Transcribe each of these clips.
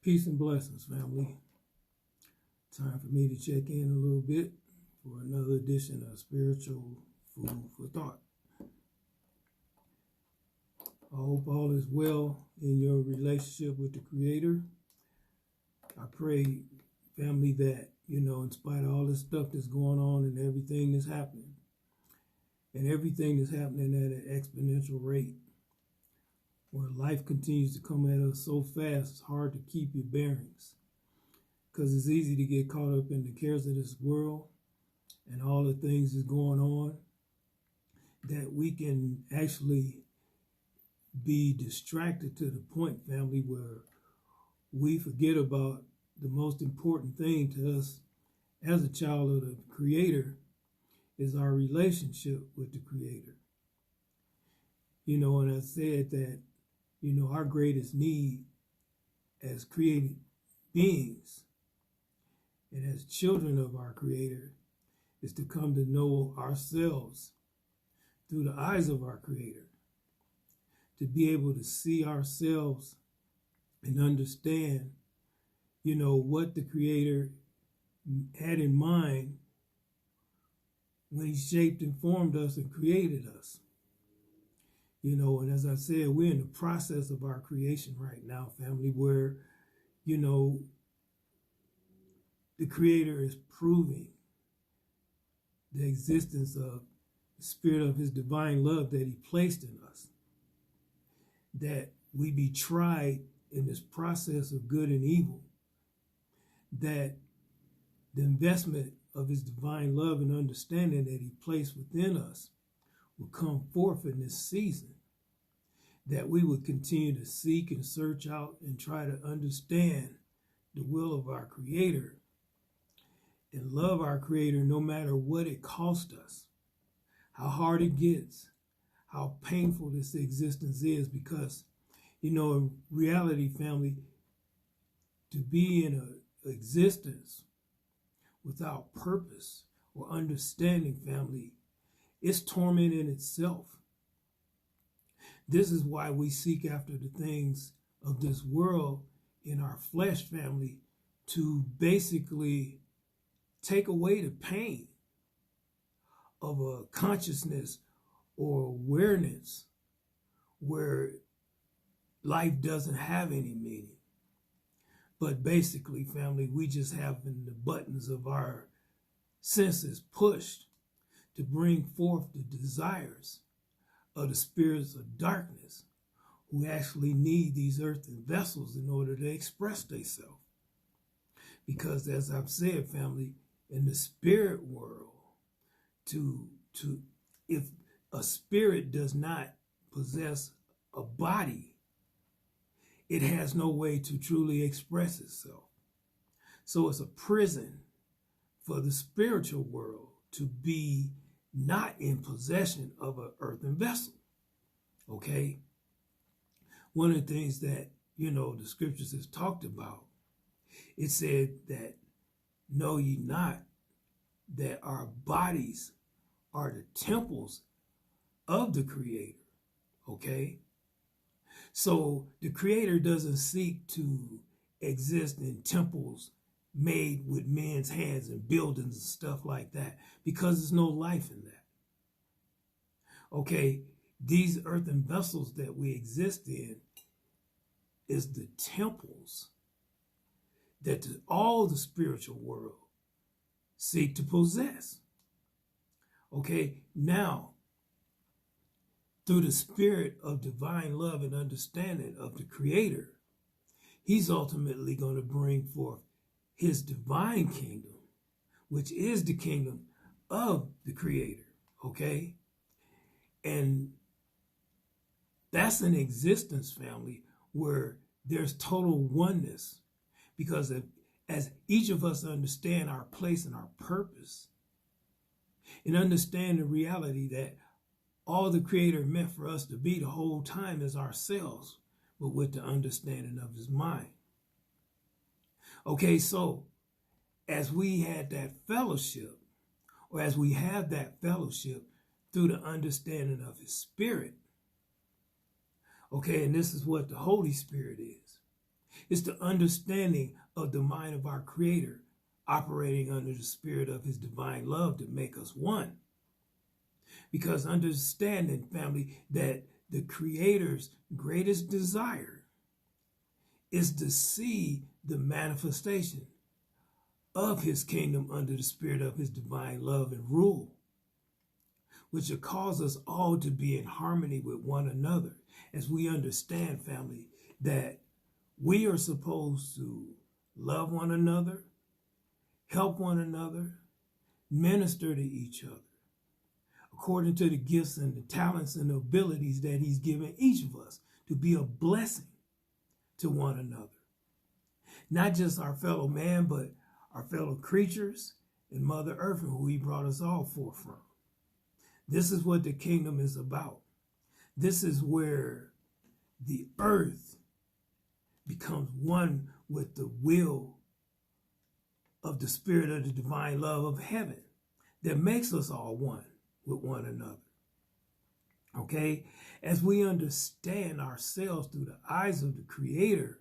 Peace and blessings, family. Time for me to check in a little bit for another edition of Spiritual Food for Thought. I hope all is well in your relationship with the Creator. I pray, family, that, in spite of all this stuff that's going on and everything that's happening at an exponential rate, where life continues to come at us so fast, it's hard to keep your bearings. Because it's easy to get caught up in the cares of this world and all the things that's going on, that we can actually be distracted to the point, family, where we forget about the most important thing to us as a child of the Creator is our relationship with the Creator. And I said that, our greatest need as created beings and as children of our Creator is to come to know ourselves through the eyes of our Creator, to be able to see ourselves and understand, what the Creator had in mind when He shaped and formed us and created us. And as I said, we're in the process of our creation right now, family, where, the Creator is proving the existence of the spirit of His divine love that He placed in us, that we be tried in this process of good and evil, that the investment of His divine love and understanding that He placed within us will come forth in this season, that we would continue to seek and search out and try to understand the will of our Creator and love our Creator no matter what it costs us, how hard it gets, how painful this existence is, because, in reality, family, to be in an existence without purpose or understanding, family, it's torment in itself. This is why we seek after the things of this world in our flesh, family, to basically take away the pain of a consciousness or awareness where life doesn't have any meaning. But basically, family, we just have the buttons of our senses pushed to bring forth the desires of the spirits of darkness who actually need these earthen vessels in order to express themselves. Because as I've said, family, in the spirit world, if a spirit does not possess a body, it has no way to truly express itself. So it's a prison for the spiritual world to be not in possession of an earthen vessel. Okay? One of the things that, the scriptures has talked about, it said that, know ye not that our bodies are the temples of the Creator. Okay? So the Creator doesn't seek to exist in temples made with men's hands and buildings and stuff like that, because there's no life in that. Okay, these earthen vessels that we exist in is the temples that all the spiritual world seek to possess. Okay, now, through the spirit of divine love and understanding of the Creator, He's ultimately going to bring forth His divine kingdom, which is the kingdom of the Creator, okay? And that's an existence, family, where there's total oneness, because as each of us understand our place and our purpose, and understand the reality that all the Creator meant for us to be the whole time is ourselves, but with the understanding of His mind. Okay, so as we had that fellowship, or as we have that fellowship through the understanding of His Spirit, okay, and this is what the Holy Spirit is. It's the understanding of the mind of our Creator operating under the spirit of his divine love to make us one. Because understanding, family, that the Creator's greatest desire is to see the manifestation of his kingdom under the spirit of his divine love and rule, which will cause us all to be in harmony with one another as we understand, family, that we are supposed to love one another, help one another, minister to each other, according to the gifts and the talents and the abilities that he's given each of us to be a blessing to one another. Not just our fellow man, but our fellow creatures and Mother Earth, who he brought us all forth from. This is what the kingdom is about. This is where the earth becomes one with the will of the spirit of the divine love of heaven that makes us all one with one another. Okay? As we understand ourselves through the eyes of the Creator,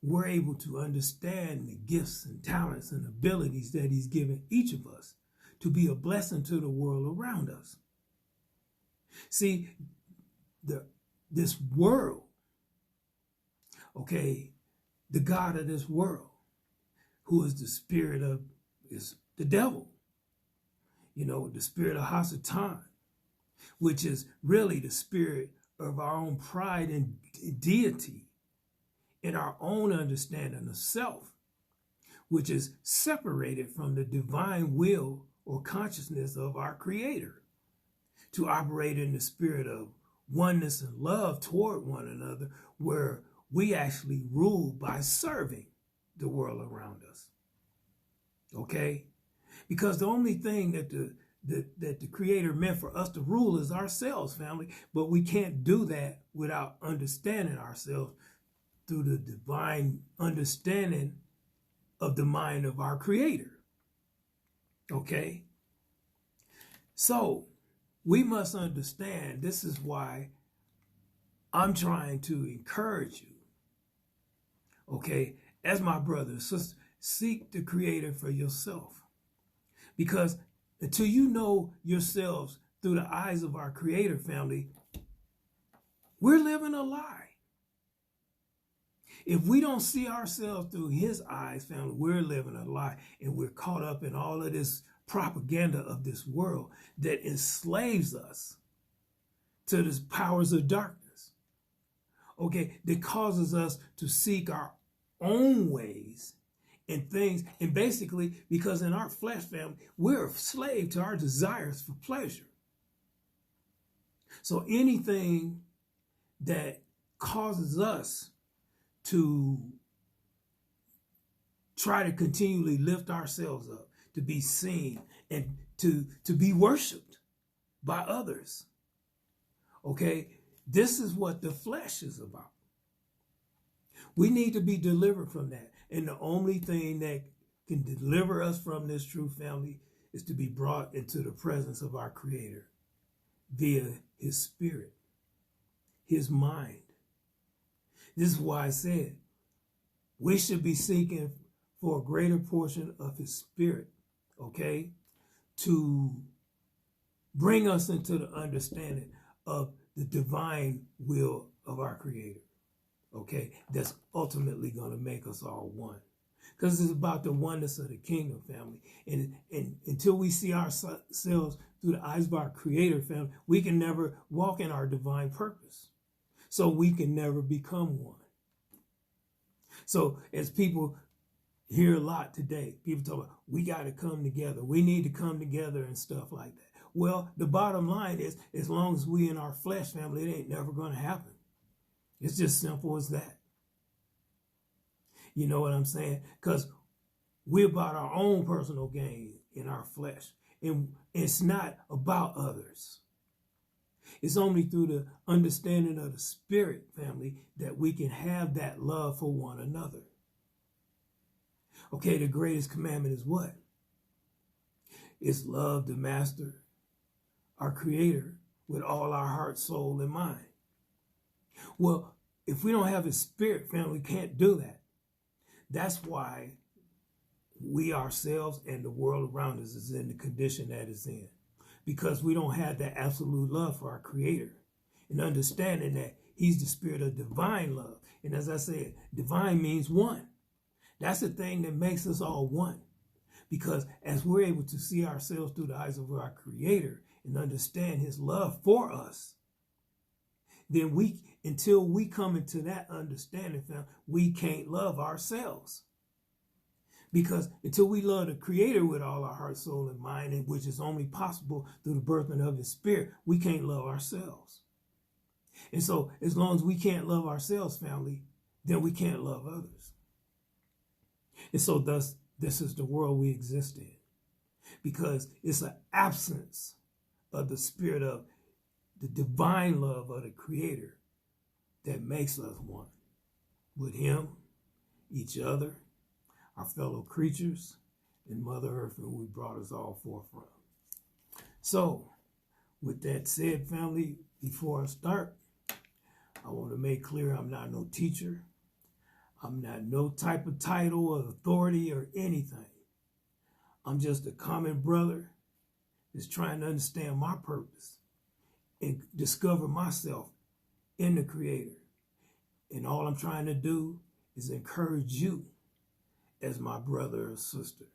we're able to understand the gifts and talents and abilities that he's given each of us to be a blessing to the world around us. See, this world, okay, the God of this world, who is the spirit of, is the devil, you know, the spirit of Hasatan, which is really the spirit of our own pride and deity in our own understanding of self, which is separated from the divine will or consciousness of our Creator, to operate in the spirit of oneness and love toward one another, where we actually rule by serving the world around us. Okay? Because the only thing that the Creator meant for us to rule is ourselves, family. But we can't do that without understanding ourselves through the divine understanding of the mind of our Creator. Okay? So, we must understand, this is why I'm trying to encourage you, okay, as my brother and sister, seek the Creator for yourself. Because until you know yourselves through the eyes of our Creator, family, we're living a lie. If we don't see ourselves through his eyes, family, we're living a lie. And we're caught up in all of this propaganda of this world that enslaves us to the powers of darkness. Okay, that causes us to seek our own ways and things. And basically, because in our flesh, family, we're a slave to our desires for pleasure. So anything that causes us to try to continually lift ourselves up, to be seen, and to be worshiped by others. Okay? This is what the flesh is about. We need to be delivered from that. And the only thing that can deliver us from this true, family, is to be brought into the presence of our Creator via his spirit, his mind. This is why I said we should be seeking for a greater portion of his spirit, okay, to bring us into the understanding of the divine will of our Creator, okay, that's ultimately going to make us all one. Because it's about the oneness of the kingdom, family. And until we see ourselves through the eyes of our Creator, family, we can never walk in our divine purpose. So we can never become one. So as people hear a lot today, people talk about, we got to come together. We need to come together and stuff like that. Well, the bottom line is, as long as we in our flesh, family, it ain't never going to happen. It's just simple as that. You know what I'm saying? Because we're about our own personal gain in our flesh. And it's not about others. It's only through the understanding of the spirit, family, that we can have that love for one another. Okay, the greatest commandment is what? It's love the Master, our Creator, with all our heart, soul, and mind. Well, if we don't have his spirit, family, we can't do that. That's why we ourselves and the world around us is in the condition that it's in. Because we don't have that absolute love for our Creator and understanding that he's the spirit of divine love. And as I said, divine means one. That's the thing that makes us all one. Because as we're able to see ourselves through the eyes of our Creator and understand his love for us, then until we come into that understanding, we can't love ourselves. Because until we love the Creator with all our heart, soul, and mind, and which is only possible through the birthing of his spirit, we can't love ourselves. And so as long as we can't love ourselves, family, then we can't love others. And so thus, this is the world we exist in. Because it's an absence of the spirit of the divine love of the Creator that makes us one with him, each other, our fellow creatures, and Mother Earth, who we brought us all forth from. So, with that said, family, before I start, I want to make clear I'm not no teacher. I'm not no type of title of authority or anything. I'm just a common brother that's trying to understand my purpose and discover myself in the Creator. And all I'm trying to do is encourage you as my brother or sister,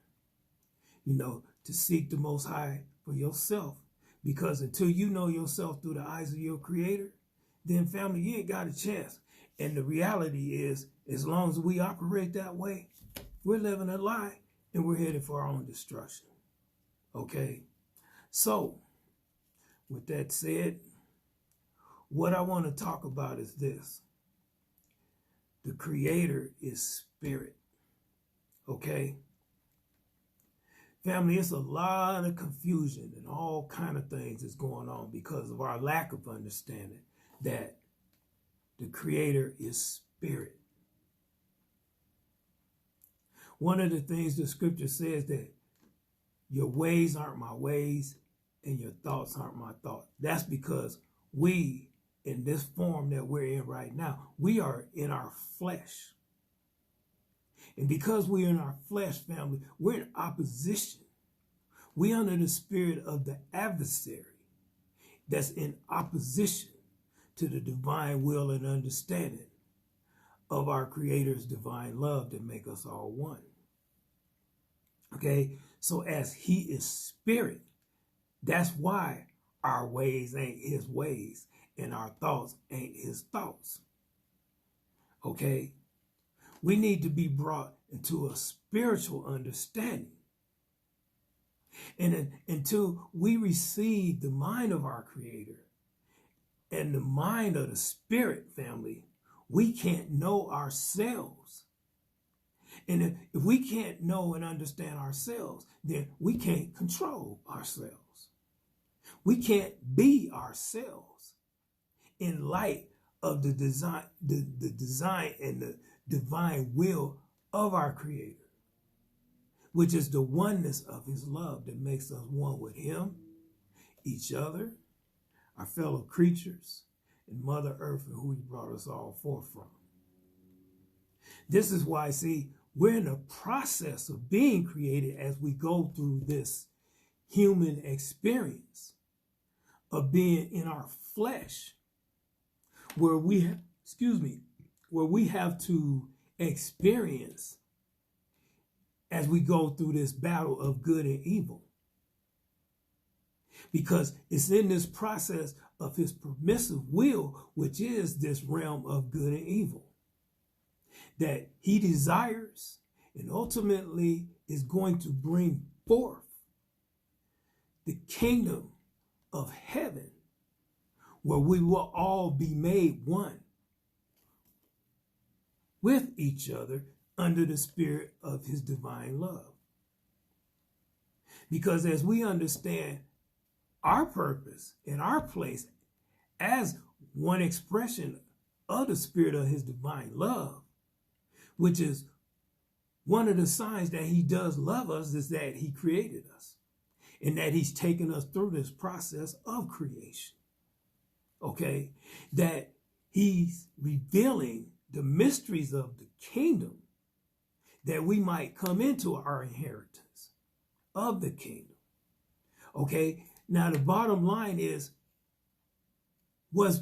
to seek the Most High for yourself. Because until you know yourself through the eyes of your Creator, then family, you ain't got a chance. And the reality is, as long as we operate that way, we're living a lie and we're headed for our own destruction. Okay? So, with that said, what I want to talk about is this. The Creator is spirit. Okay? Family, it's a lot of confusion and all kind of things that's going on because of our lack of understanding that the Creator is spirit. One of the things the scripture says that your ways aren't my ways and your thoughts aren't my thoughts. That's because we, in this form that we're in right now, we are in our flesh. And because we're in our flesh, family, we're in opposition. We're under the spirit of the adversary that's in opposition to the divine will and understanding of our Creator's divine love that make us all one. Okay, so as he is spirit, that's why our ways ain't his ways and our thoughts ain't his thoughts. Okay, we need to be brought into a spiritual understanding. And until we receive the mind of our Creator and the mind of the spirit, family, we can't know ourselves. And if we can't know and understand ourselves, then we can't control ourselves. We can't be ourselves in light of the design and the divine will of our Creator, which is the oneness of his love that makes us one with him, each other, our fellow creatures, and Mother Earth, and who he brought us all forth from. This is why, see, we're in the process of being created as we go through this human experience of being in our flesh, where we have to experience as we go through this battle of good and evil. Because it's in this process of his permissive will, which is this realm of good and evil, that he desires and ultimately is going to bring forth the kingdom of heaven, where we will all be made one with each other under the spirit of his divine love. Because as we understand our purpose and our place as one expression of the spirit of his divine love, which is one of the signs that he does love us, is that he created us and that he's taken us through this process of creation. Okay? That He's revealing the mysteries of the kingdom that we might come into our inheritance of the kingdom. Okay, now the bottom line is what's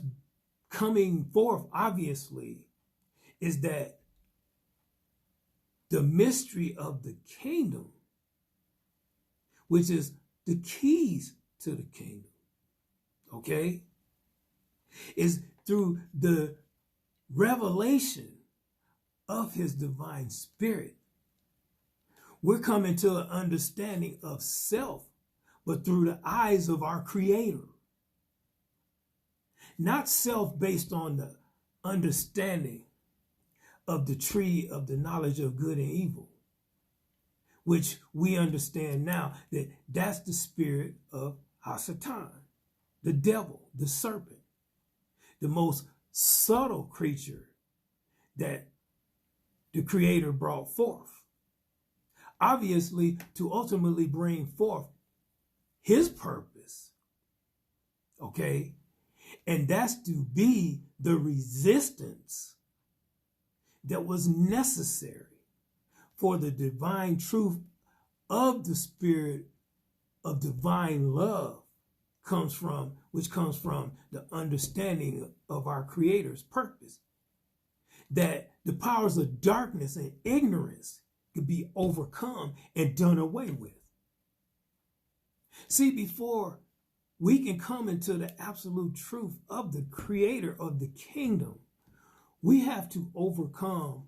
coming forth, obviously, is that the mystery of the kingdom, which is the keys to the kingdom, okay, is through the revelation of his divine spirit. We're coming to an understanding of self, but through the eyes of our Creator. Not self based on the understanding of the tree of the knowledge of good and evil, which we understand now that that's the spirit of Hasatan, the devil, the serpent, the most subtle creature that the Creator brought forth. Obviously, to ultimately bring forth his purpose, okay? And that's to be the resistance that was necessary for the divine truth of the spirit of divine love which comes from the understanding of our Creator's purpose. That the powers of darkness and ignorance could be overcome and done away with. See, before we can come into the absolute truth of the Creator of the kingdom, we have to overcome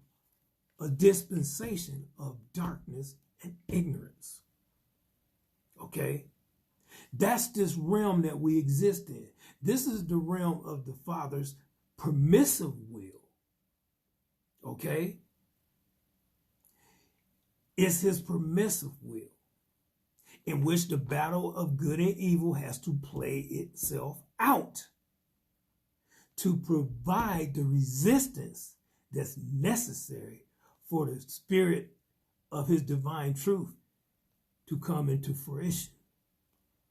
a dispensation of darkness and ignorance. Okay? That's this realm that we exist in. This is the realm of the Father's permissive will. Okay? It's his permissive will in which the battle of good and evil has to play itself out to provide the resistance that's necessary for the spirit of his divine truth to come into fruition.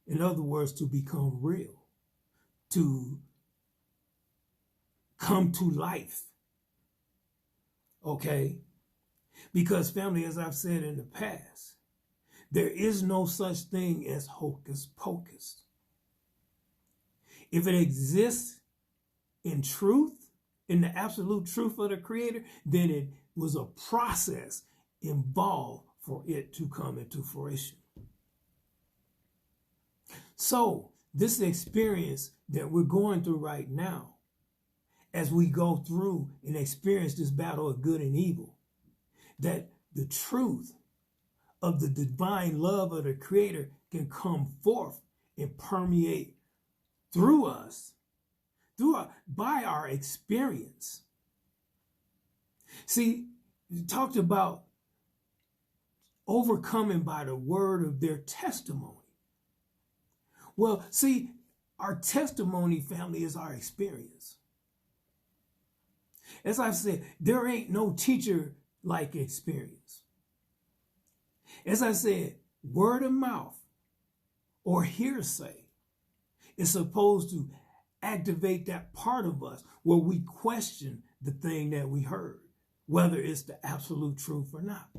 In other words, to become real, to come to life. Okay? Because, family, as I've said in the past, there is no such thing as hocus pocus. If it exists in truth, in the absolute truth of the Creator, then it was a process involved for it to come into fruition. So, this experience that we're going through right now, as we go through and experience this battle of good and evil, that the truth of the divine love of the Creator can come forth and permeate through us, by our experience. See, you talked about overcoming by the word of their testimony. Well, see, our testimony, family, is our experience. As I've said, there ain't no teacher like experience. As I said, word of mouth or hearsay is supposed to activate that part of us where we question the thing that we heard, whether it's the absolute truth or not.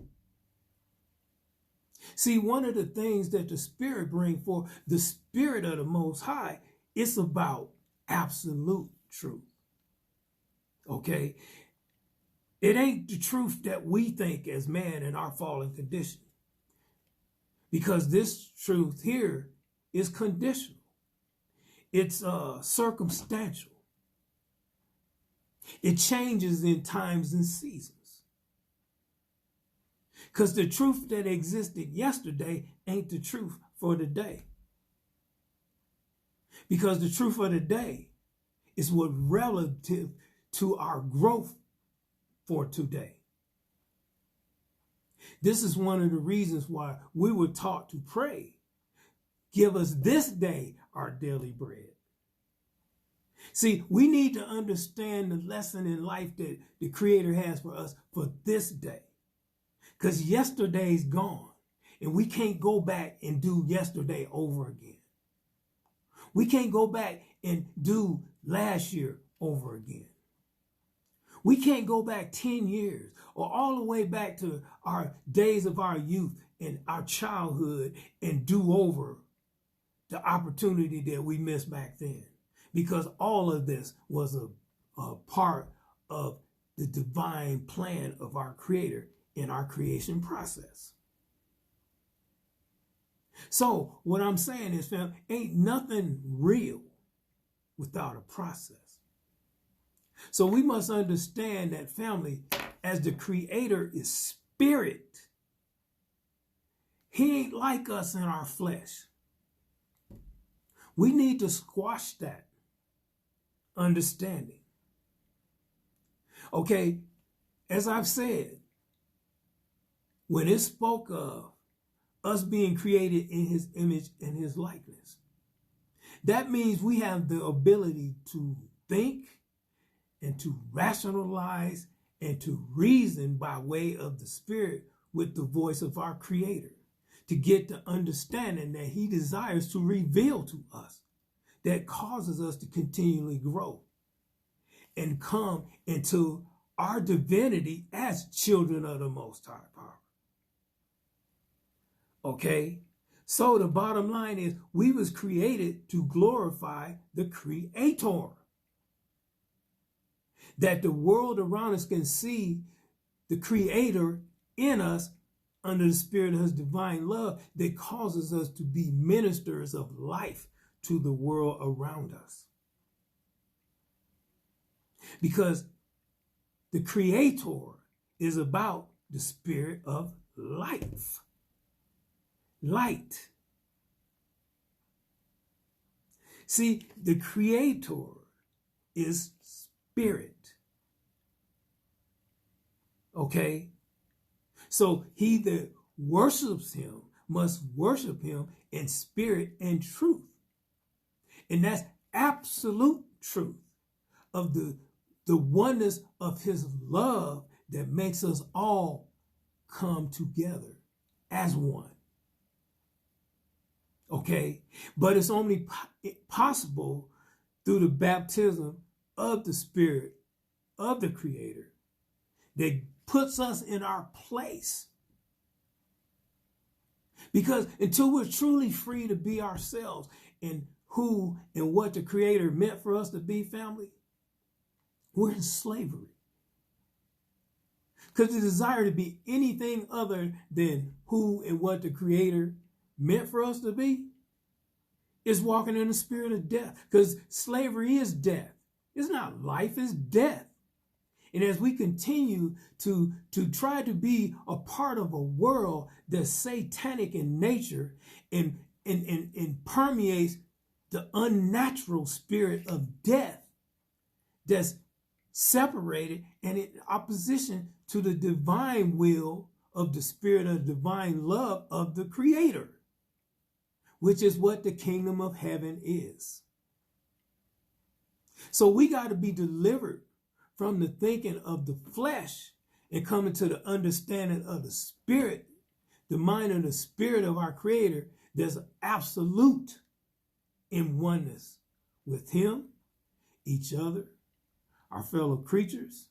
See, one of the things that the Spirit brings forth, the Spirit of the Most High, it's about absolute truth. Okay? It ain't the truth that we think as man in our fallen condition. Because this truth here is conditional. It's circumstantial. It changes in times and seasons. Because the truth that existed yesterday ain't the truth for today. Because the truth of the day is what relative to our growth for today. This is one of the reasons why we were taught to pray. Give us this day our daily bread. See, we need to understand the lesson in life that the Creator has for us for this day. Because yesterday's gone, and we can't go back and do yesterday over again. We can't go back and do last year over again. We can't go back 10 years or all the way back to our days of our youth and our childhood and do over the opportunity that we missed back then. Because all of this was a part of the divine plan of our Creator in our creation process. So what I'm saying is, fam, ain't nothing real without a process. So we must understand that, family, as the Creator is spirit, he ain't like us in our flesh. We need to squash that understanding. Okay, as I've said, when it spoke of us being created in his image and his likeness, that means we have the ability to think and to rationalize and to reason by way of the Spirit with the voice of our Creator, to get the understanding that he desires to reveal to us, that causes us to continually grow and come into our divinity as children of the Most High Power. Okay? So the bottom line is, we was created to glorify the Creator. That the world around us can see the Creator in us under the spirit of his divine love that causes us to be ministers of life to the world around us. Because the Creator is about the spirit of life. Light. See, the Creator is spirit. Okay? So he that worships him must worship him in spirit and truth. And that's absolute truth of the oneness of his love that makes us all come together as one. Okay? But it's only possible through the baptism of the Spirit of the Creator that puts us in our place. Because until we're truly free to be ourselves and who and what the Creator meant for us to be, family, we're in slavery. Because the desire to be anything other than who and what the Creator meant for us to be is walking in the spirit of death. Because slavery is death. It's not life, it's death. And as we continue to try to be a part of a world that's satanic in nature and permeates the unnatural spirit of death that's separated and in opposition to the divine will of the spirit of divine love of the Creator, which is what the kingdom of heaven is. So we got to be delivered from the thinking of the flesh and coming to the understanding of the spirit, the mind and the spirit of our Creator, that's absolute in oneness with him, each other, our fellow creatures,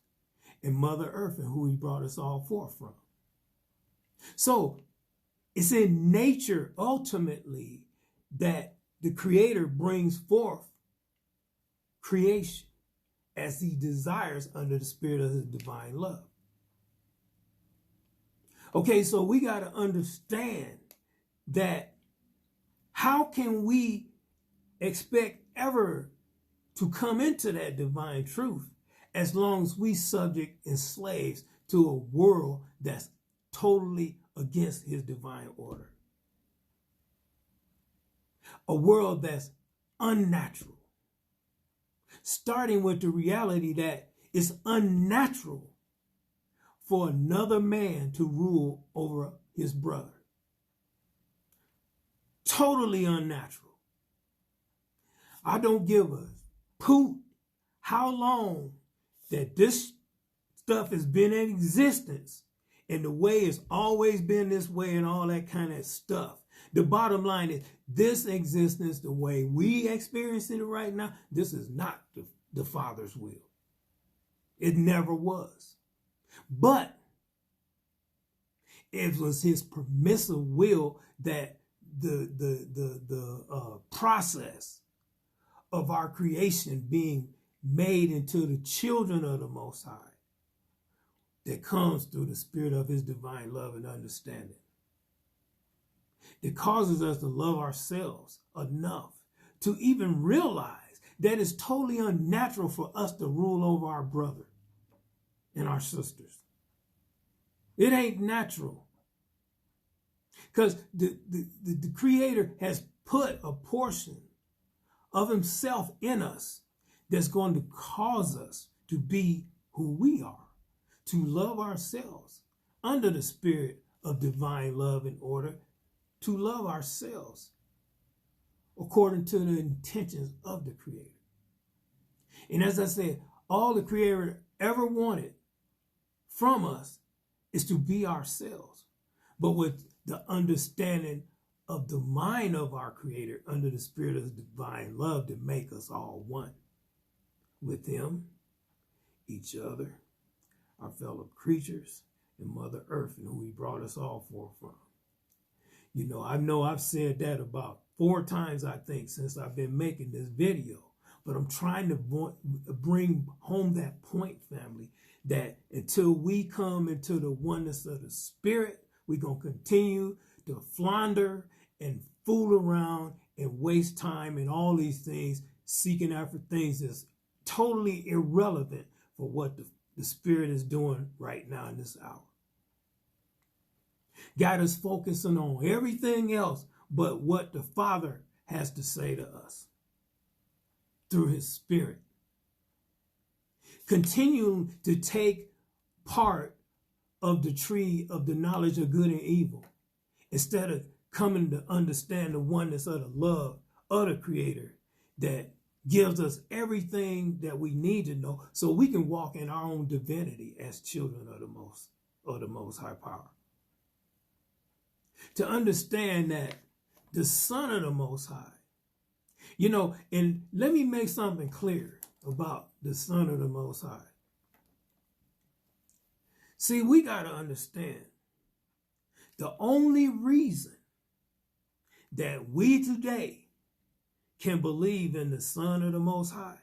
and Mother Earth, and who he brought us all forth from. So it's in nature, ultimately, that the Creator brings forth creation as he desires under the spirit of his divine love. Okay, so we got to understand that how can we expect ever to come into that divine truth as long as we subject and slaves to a world that's totally against his divine order? A world that's unnatural. Starting with the reality that it's unnatural for another man to rule over his brother. Totally unnatural. I don't give a poot how long that this stuff has been in existence and the way it's always been this way and all that kind of stuff. The bottom line is this existence, the way we experiencing it right now, this is not the Father's will. It never was. But it was his permissive will that the process of our creation being made into the children of the Most High that comes through the spirit of his divine love and understanding. That causes us to love ourselves enough to even realize that it's totally unnatural for us to rule over our brother and our sisters. It ain't natural. Because the Creator has put a portion of himself in us that's going to cause us to be who we are, to love ourselves under the spirit of divine love in order to love ourselves according to the intentions of the Creator. And as I said, all the Creator ever wanted from us is to be ourselves, but with the understanding of the mind of our Creator under the spirit of divine love to make us all one with him, each other, our fellow creatures, and Mother Earth, and who he brought us all forth from. You know I've said that about 4 times, I think, since I've been making this video. But I'm trying to bring home that point, family, that until we come into the oneness of the spirit, we're going to continue to flounder and fool around and waste time and all these things, seeking after things that's totally irrelevant for what the spirit is doing right now in this hour. Got us focusing on everything else but what the Father has to say to us through his spirit. Continue to take part of the tree of the knowledge of good and evil instead of coming to understand the oneness of the love of the Creator that gives us everything that we need to know so we can walk in our own divinity as children of the Most High Power. To understand that the Son of the Most High, and let me make something clear about the Son of the Most High. See, we got to understand the only reason that we today can believe in the Son of the Most High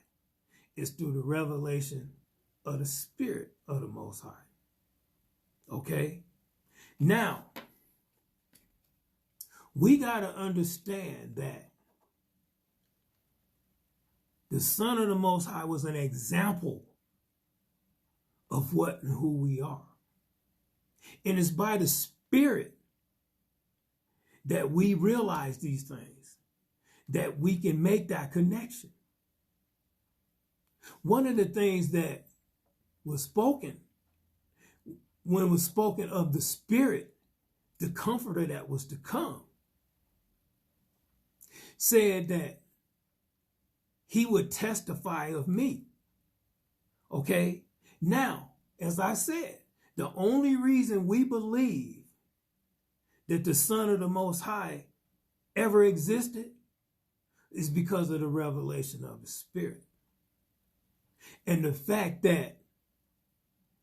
is through the revelation of the Spirit of the Most High. Okay? Now, we got to understand that the Son of the Most High was an example of what and who we are. And it's by the Spirit that we realize these things, that we can make that connection. One of the things that was spoken, when it was spoken of the Spirit, the Comforter that was to come, said that he would testify of me. Okay? Now, as I said, the only reason we believe that the Son of the Most High ever existed is because of the revelation of the Spirit. And the fact that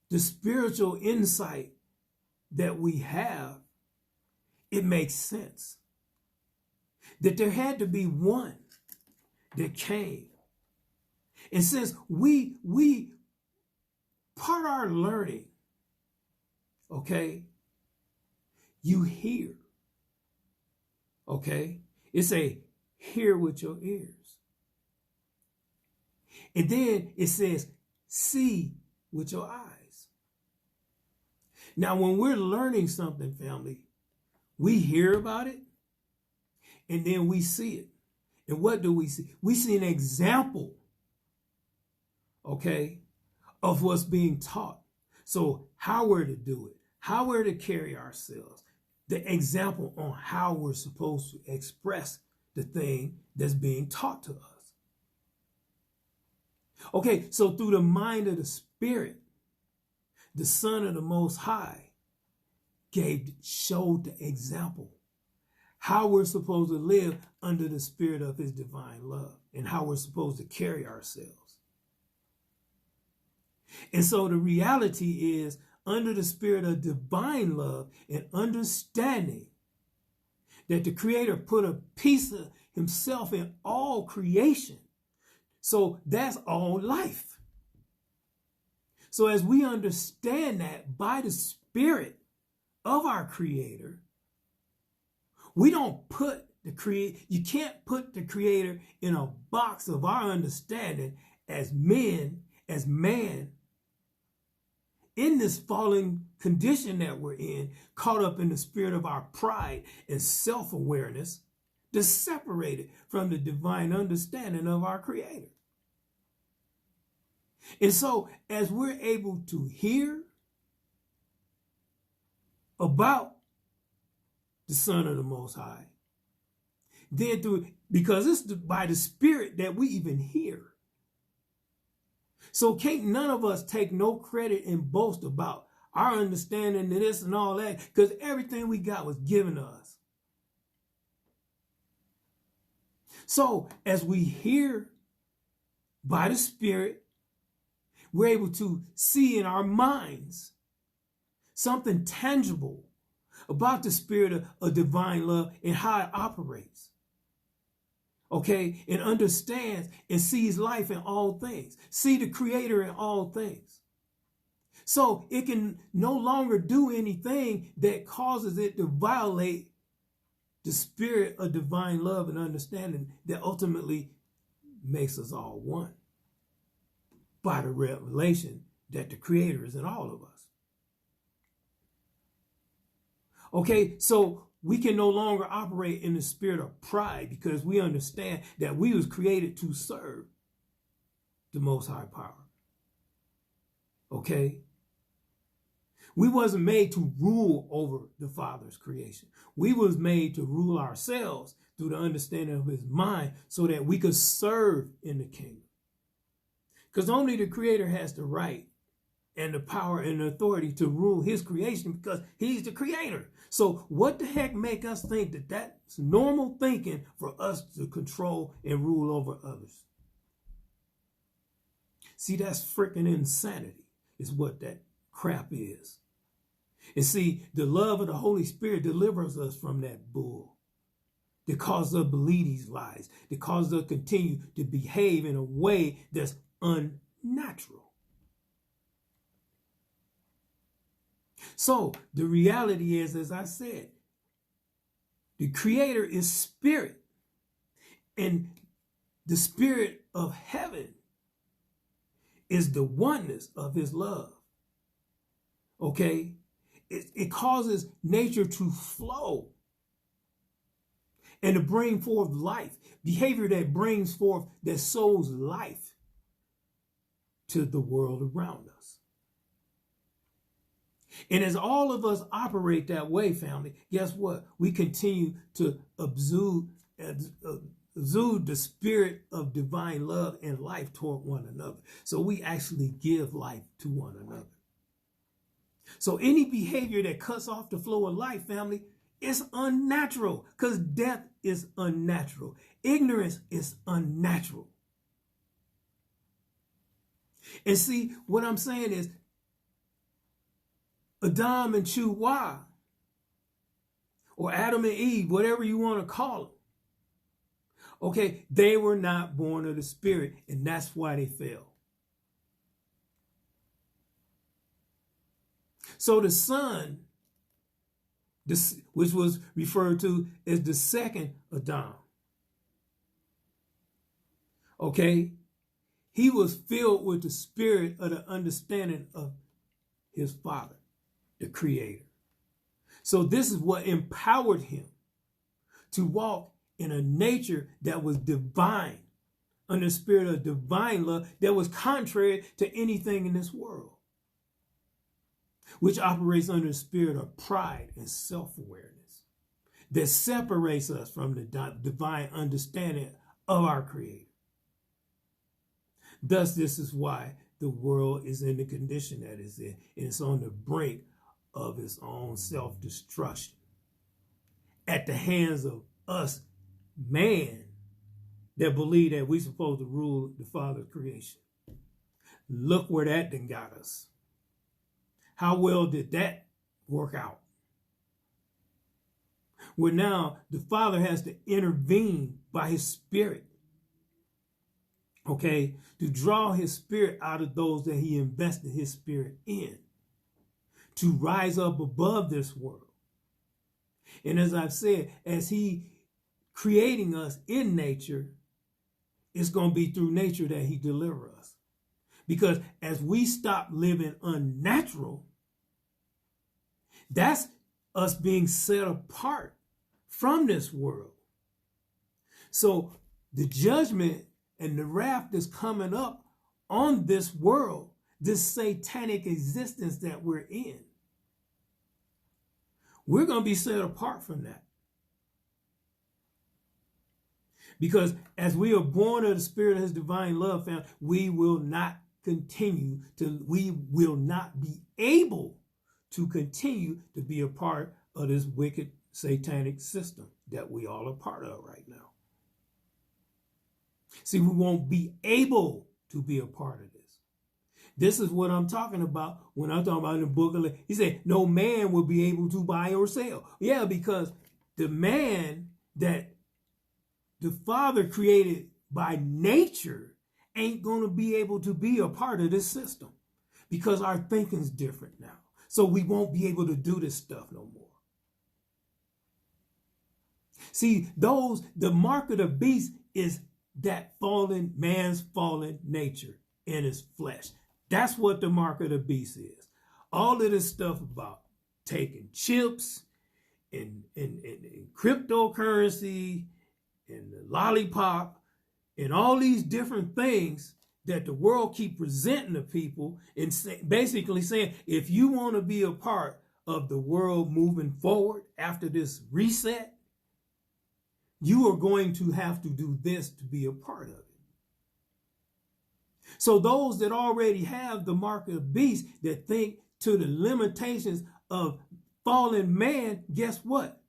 the spiritual insight that we have, it makes sense. That there had to be one that came. And since we part of our learning, okay, you hear. Okay? It's a hear with your ears. And then it says see with your eyes. Now, when we're learning something, family, we hear about it and then we see it. And what do we see? We see an example, okay, of what's being taught. So how we're to do it, how we're to carry ourselves, the example on how we're supposed to express the thing that's being taught to us. Okay, so through the mind of the Spirit, the Son of the Most High showed the example, how we're supposed to live under the spirit of his divine love and how we're supposed to carry ourselves. And so the reality is, under the spirit of divine love and understanding that the Creator put a piece of himself in all creation. So that's all life. So as we understand that by the spirit of our Creator, we don't put the Creator, you can't put the Creator in a box of our understanding as men, as man, in this fallen condition that we're in, caught up in the spirit of our pride and self-awareness, to separate it from the divine understanding of our Creator. And so, as we're able to hear about the Son of the Most High, then because it's by the Spirit that we even hear. So can't none of us take no credit and boast about our understanding of this and all that, because everything we got was given to us. So as we hear by the Spirit, we're able to see in our minds something tangible about the spirit of divine love and how it operates. Okay, and understands and sees life in all things. See the Creator in all things. So it can no longer do anything that causes it to violate the spirit of divine love and understanding that ultimately makes us all one by the revelation that the Creator is in all of us. Okay, so we can no longer operate in the spirit of pride because we understand that we was created to serve the Most High Power. Okay? We wasn't made to rule over the Father's creation. We was made to rule ourselves through the understanding of his mind so that we could serve in the kingdom. Because only the Creator has the right and the power and the authority to rule his creation because he's the Creator. So what the heck make us think that that's normal thinking for us to control and rule over others? See, that's freaking insanity is what that crap is. And see, the love of the Holy Spirit delivers us from that bull that causes us to believe these lies, that causes us to continue to behave in a way that's unnatural. So the reality is, as I said, the Creator is spirit, and the spirit of heaven is the oneness of his love. Okay? It causes nature to flow and to bring forth life, behavior that brings forth, that sows life to the world around us. And as all of us operate that way, family, guess what? We continue to exude the spirit of divine love and life toward one another. So we actually give life to one another. So any behavior that cuts off the flow of life, family, is unnatural because death is unnatural. Ignorance is unnatural. And see, what I'm saying is, Adam and Chua, or Adam and Eve, whatever you want to call them, okay, they were not born of the Spirit, and that's why they fell. So the Son, which was referred to as the second Adam, okay, he was filled with the spirit of the understanding of his Father, the Creator. So this is what empowered him to walk in a nature that was divine, under the spirit of divine love that was contrary to anything in this world, which operates under the spirit of pride and self-awareness that separates us from the divine understanding of our Creator. Thus, this is why the world is in the condition that it's in, and it's on the brink of its own self-destruction at the hands of us, man, that believe that we're supposed to rule the Father's creation. Look where that done got us. How well did that work out? Where now the Father has to intervene by his Spirit, okay, to draw his Spirit out of those that he invested his Spirit in, to rise up above this world. And as I've said, as he creating us in nature, it's going to be through nature that he delivers us. Because as we stop living unnatural, that's us being set apart from this world. So the judgment and the wrath that's coming up on this world, this satanic existence that we're in, we're going to be set apart from that. Because as we are born of the Spirit of his divine love, family, we will not be able to continue to be a part of this wicked satanic system that we all are part of right now. See, we won't be able to be a part of this. This is what I'm talking about when I'm talking about in the book of, he said, no man will be able to buy or sell. Yeah, because the man that the Father created by nature ain't going to be able to be a part of this system because our thinking's different now. So we won't be able to do this stuff no more. See, the mark of the beast is that man's fallen nature in his flesh. That's what the mark of the beast is. All of this stuff about taking chips and cryptocurrency and the lollipop and all these different things that the world keep presenting to people and basically saying, if you want to be a part of the world moving forward after this reset, you are going to have to do this to be a part of it. So those that already have the mark of the beast, that think to the limitations of fallen man, guess what?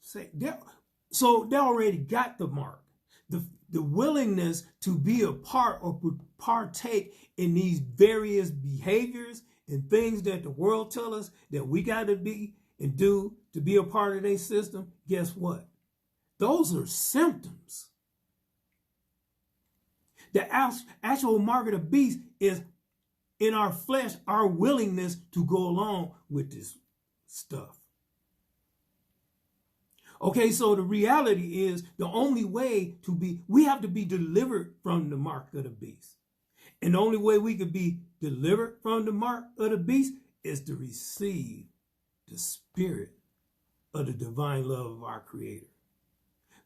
So they already got the mark. The willingness to be a part or partake in these various behaviors and things that the world tells us that we got to be and do to be a part of their system, guess what? Those are symptoms. The actual mark of the beast is in our flesh, our willingness to go along with this stuff. Okay, so the reality is the only way we have to be delivered from the mark of the beast. And the only way we could be delivered from the mark of the beast is to receive the Spirit of the divine love of our Creator.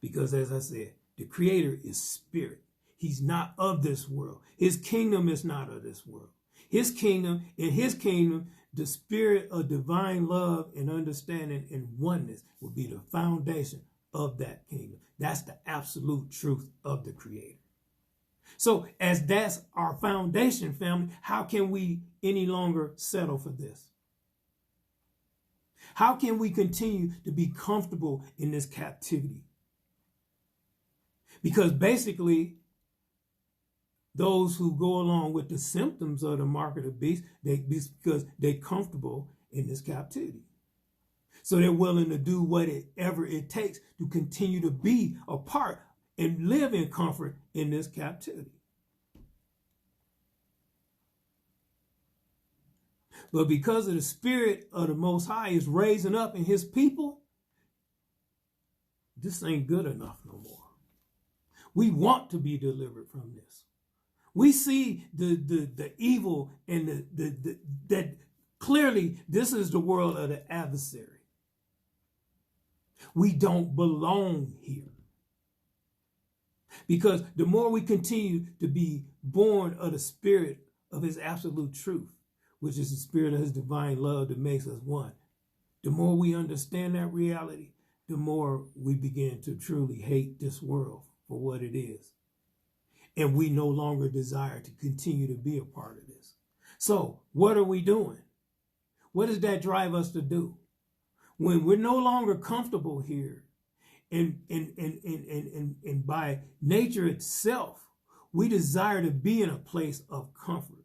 Because as I said, the Creator is Spirit. He's not of this world. His kingdom is not of this world. His kingdom, the Spirit of divine love and understanding and oneness will be the foundation of that kingdom. That's the absolute truth of the Creator. So as that's our foundation, family, how can we any longer settle for this? How can we continue to be comfortable in this captivity? Because basically, those who go along with the symptoms of the mark of the beast, because they're comfortable in this captivity. So they're willing to do whatever it takes to continue to be a part and live in comfort in this captivity. But because of the Spirit of the Most High is raising up in his people, this ain't good enough no more. We want to be delivered from this. We see the evil and that clearly this is the world of the adversary. We don't belong here. Because the more we continue to be born of the Spirit of his absolute truth, which is the Spirit of his divine love that makes us one, the more we understand that reality, the more we begin to truly hate this world for what it is. And we no longer desire to continue to be a part of this. So what are we doing? What does that drive us to do? When we're no longer comfortable here, and by nature itself, we desire to be in a place of comfort.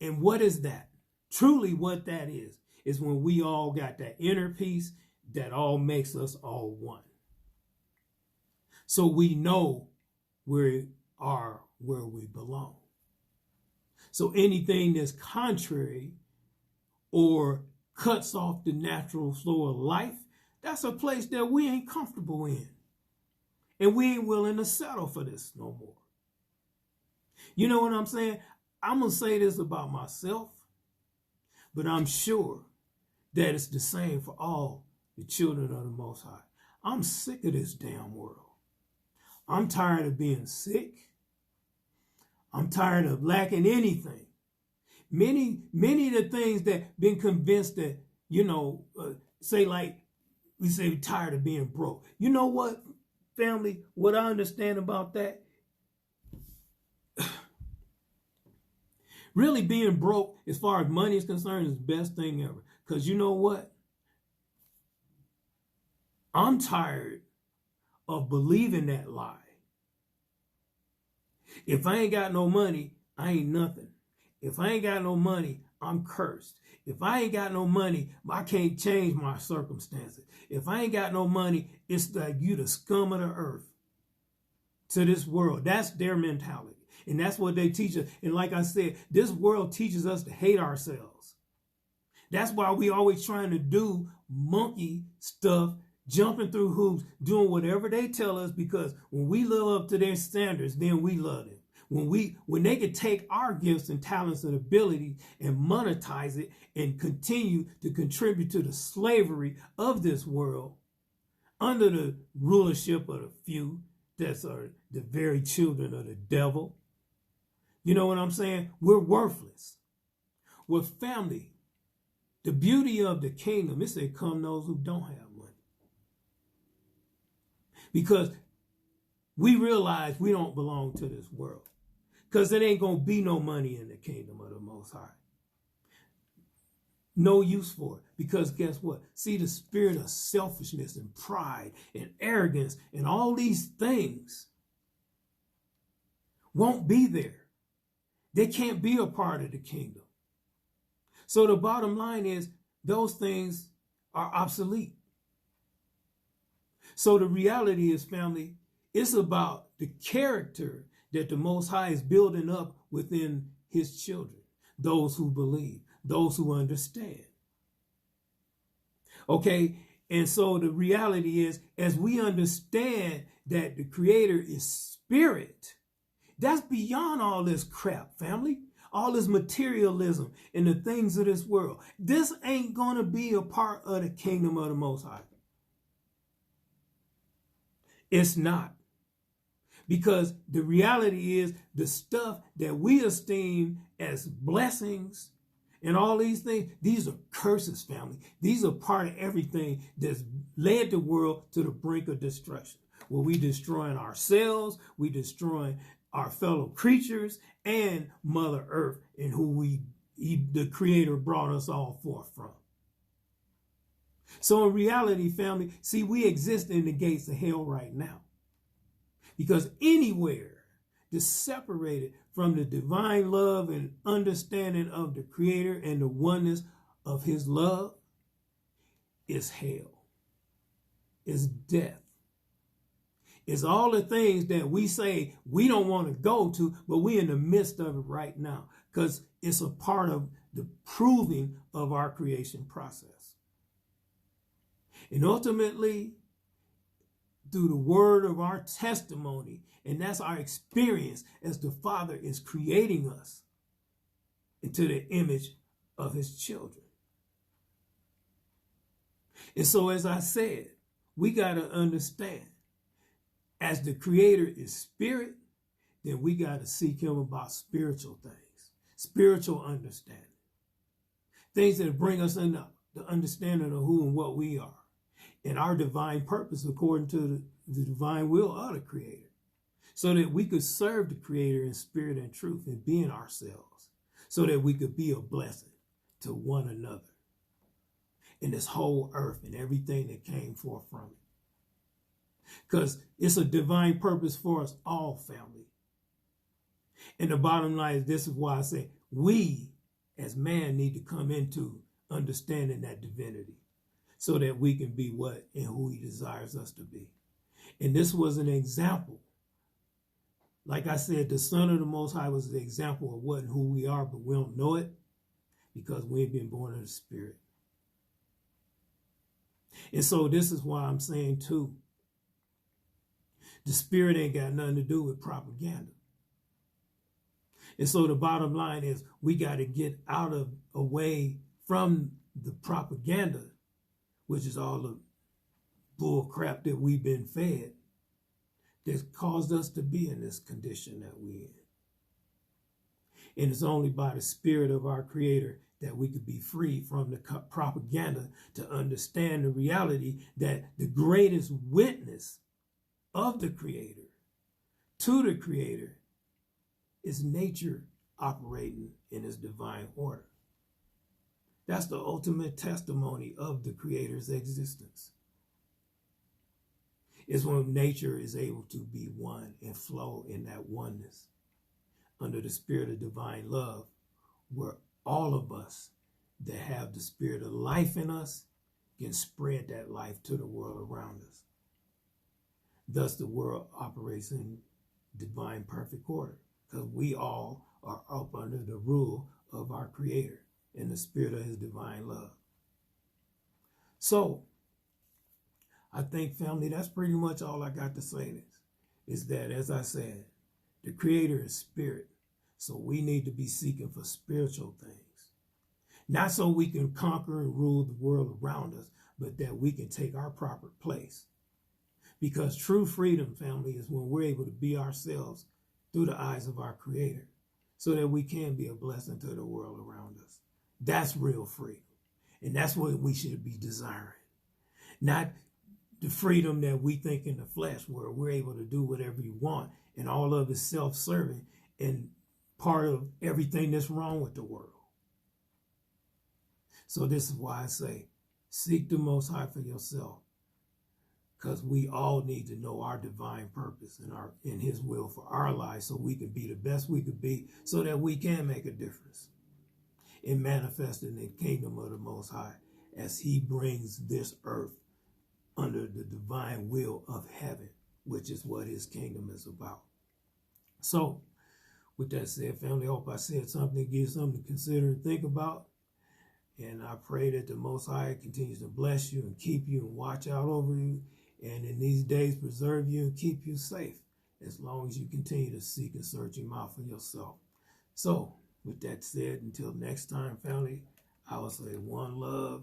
And what is that? Truly what that is when we all got that inner peace that all makes us all one. So we know we are where we belong. So anything that's contrary or cuts off the natural flow of life, that's a place that we ain't comfortable in. And we ain't willing to settle for this no more. You know what I'm saying? I'm going to say this about myself, but I'm sure that it's the same for all the children of the Most High. I'm sick of this damn world. I'm tired of being sick. I'm tired of lacking anything. Many of the things that been convinced that, say like we say we're tired of being broke. You know what, family? What I understand about that, really being broke as far as money is concerned is the best thing ever. Because you know what? I'm tired of believing that lie. If I ain't got no money, I ain't nothing. If I ain't got no money, I'm cursed. If I ain't got no money, I can't change my circumstances. If I ain't got no money, it's like you the scum of the earth to this world. That's their mentality. And that's what they teach us. And like I said, this world teaches us to hate ourselves. That's why we always trying to do monkey stuff, jumping through hoops, doing whatever they tell us, because when we live up to their standards, then we love them. When they could take our gifts and talents and ability and monetize it and continue to contribute to the slavery of this world under the rulership of the few that are the very children of the devil. You know what I'm saying? We're worthless. We're family. The beauty of the kingdom, it said, come those who don't have money. Because we realize we don't belong to this world. Because it ain't going to be no money in the kingdom of the Most High. No use for it. Because guess what? See, the spirit of selfishness and pride and arrogance and all these things won't be there. They can't be a part of the kingdom. So the bottom line is those things are obsolete. So the reality is, family, it's about the character that the Most High is building up within his children, those who believe, those who understand. Okay, and so the reality is, as we understand that the Creator is spirit, that's beyond all this crap, family, all this materialism and the things of this world. This ain't going to be a part of the kingdom of the Most High. It's not. Because the reality is the stuff that we esteem as blessings and all these things, these are curses, family. These are part of everything that's led the world to the brink of destruction. Where we destroying ourselves, we destroying our fellow creatures and Mother Earth, and who the Creator brought us all forth from. So in reality, family, see, we exist in the gates of hell right now. Because anywhere that's separated from the divine love and understanding of the Creator and the oneness of his love is hell. It's death. It's all the things that we say we don't want to go to, but we're in the midst of it right now because it's a part of the proving of our creation process. And ultimately, through the word of our testimony, and that's our experience as the Father is creating us into the image of his children. And so, as I said, we got to understand, as the Creator is spirit, then we got to seek him about spiritual things, spiritual understanding, things that bring us into the understanding of who and what we are, and our divine purpose according to the divine will of the Creator, so that we could serve the Creator in spirit and truth and being ourselves, so that we could be a blessing to one another in this whole earth and everything that came forth from it. Because it's a divine purpose for us all, family. And the bottom line is, this is why I say we as man need to come into understanding that divinity so that we can be what and who he desires us to be. And this was an example. Like I said, the Son of the Most High was the example of what and who we are, but we don't know it because we ain't been born of the Spirit. And so this is why I'm saying too, the Spirit ain't got nothing to do with propaganda. And so the bottom line is we got to get away from the propaganda, which is all the bull crap that we've been fed that's caused us to be in this condition that we're in. And it's only by the Spirit of our Creator that we could be free from the propaganda to understand the reality that the greatest witness of the Creator to the Creator is nature operating in its divine order. That's the ultimate testimony of the Creator's existence. Is when nature is able to be one and flow in that oneness under the spirit of divine love, where all of us that have the spirit of life in us can spread that life to the world around us. Thus the world operates in divine perfect order, because we all are up under the rule of our Creator in the spirit of his divine love. So I think, family, that's pretty much all I got to say is that, as I said, the Creator is spirit. So we need to be seeking for spiritual things. Not so we can conquer and rule the world around us, but that we can take our proper place. Because true freedom, family, is when we're able to be ourselves through the eyes of our Creator so that we can be a blessing to the world around us. That's real freedom. And that's what we should be desiring. Not the freedom that we think in the flesh, where we're able to do whatever you want and all of it self-serving and part of everything that's wrong with the world. So this is why I say, seek the Most High for yourself, because we all need to know our divine purpose and his will for our lives so we can be the best we could be, so that we can make a difference in manifesting the kingdom of the Most High as he brings this earth under the divine will of heaven, which is what his kingdom is about. So, with that said, family, I hope I said something to give you something to consider and think about. And I pray that the Most High continues to bless you and keep you and watch out over you. And in these days, preserve you and keep you safe as long as you continue to seek and search him out for yourself. So, with that said, until next time, family, I will say one love.